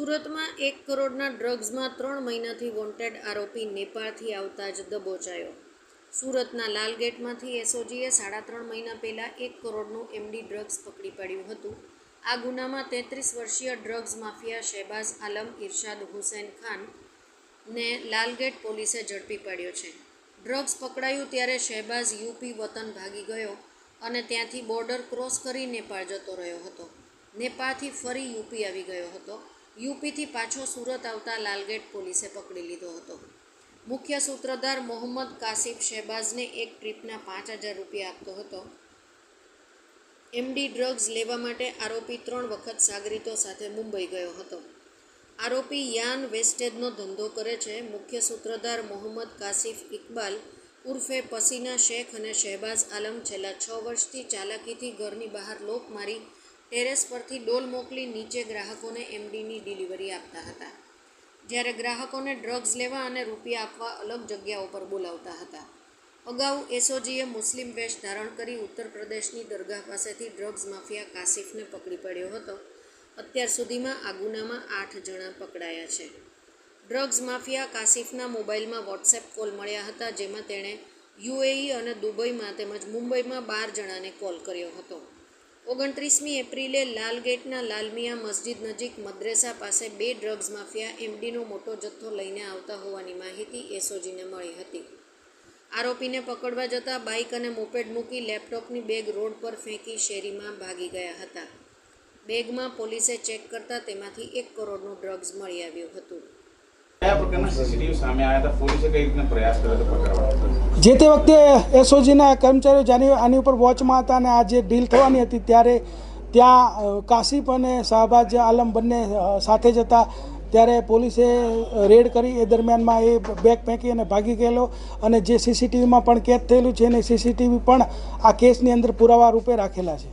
સુરતમાં 1 કરોડના ડ્રગ્સમાં 3 મહિનાથી વોન્ટેડ આરોપી નેપાળથી આવતા જ દબોચાયો। સુરતના લાલગેટમાંથી એસઓજીએ 3.5 મહિના પહેલાં 1 કરોડનું એમડી ડ્રગ્સ પકડી પાડ્યું હતું। આ ગુનામાં 33 વર્ષીય ડ્રગ્સ માફિયા શહેબાઝ આલમ ઇરશાદ હુસૈન ખાનને લાલગેટ પોલીસે ઝડપી પાડ્યો છે। ડ્રગ્સ પકડાયું ત્યારે શહેબાઝ યુપી વતન ભાગી ગયો અને ત્યાંથી બોર્ડર ક્રોસ કરી નેપાળ જતો રહ્યો હતો। નેપાળથી ફરી યુપી આવી ગયો હતો। યુપીથી પાછો સુરત આવતા લાલગેટ પોલીસે પકડી લીધો હતો। મુખ્ય સૂત્રધાર મોહમ્મદ કાસિફ શહેબાઝને એક ટ્રીપના 5,000 રૂપિયા આપતો હતો। એમડી ડ્રગ્સ લેવા માટે આરોપી 3 વખત સાગરીતો સાથે મુંબઈ ગયો હતો। આરોપી યાન વેસ્ટેજનો ધંધો કરે છે। મુખ્ય સૂત્રધાર મોહમ્મદ કાસિફ ઇકબાલ ઉર્ફે પસીના શેખ અને શહેબાઝ આલમ છેલ્લા 6 વર્ષથી ચાલાકીથી ઘરની બહાર લોક મારી ટેરેસ પરથી ડોલ મોકલી નીચે ગ્રાહકોને એમડીની ડિલિવરી આપતા હતા, જ્યારે ગ્રાહકોને ડ્રગ્સ લેવા અને રૂપિયા આપવા અલગ જગ્યાઓ પર બોલાવતા હતા। અગાઉ એસઓજીએ મુસ્લિમ વેશ ધારણ કરી ઉત્તર પ્રદેશની દરગાહ પાસેથી ડ્રગ્સ માફિયા કાસિફને પકડી પાડ્યો હતો। અત્યાર સુધીમાં આ ગુનામાં 8 જણા પકડાયા છે। ડ્રગ્સ માફિયા કાસિફના મોબાઈલમાં વોટ્સએપ કોલ મળ્યા હતા, જેમાં તેણે યુએઈ અને દુબઈમાં તેમજ મુંબઈમાં 12 જણાને કોલ કર્યો હતો। 29મી એપ્રિલે લાલગેટના લાલમિયા મસ્જિદ નજીક મદ્રેસા પાસે 2 ડ્રગ્સ માફિયા એમડીનો મોટો જથ્થો લઈને આવતા હોવાની માહિતી એસઓજીને મળી હતી। આરોપીને પકડવા જતાં બાઇક અને મોપેડ મૂકી લેપટોપની બેગ રોડ પર ફેંકી શેરીમાં ભાગી ગયા હતા। બેગમાં પોલીસે ચેક કરતા તેમાંથી 1 કરોડનું ડ્રગ્સ મળી આવ્યું હતું। જે તે વખતે એસઓજીના કર્મચારીઓ જાણે આની ઉપર વોચમાં હતા અને આ જે ડીલ થવાની હતી ત્યારે ત્યાં કાસિફ અને શહેબાઝ આલમ બંને સાથે જ હતા। ત્યારે પોલીસે રેડ કરી એ દરમિયાનમાં એ બેગ ફેંકી અને ભાગી ગયેલો અને જે સીસીટીવીમાં પણ કેદ થયેલું છે અને સીસીટીવી પણ આ કેસની અંદર પુરાવા રૂપે રાખેલા છે।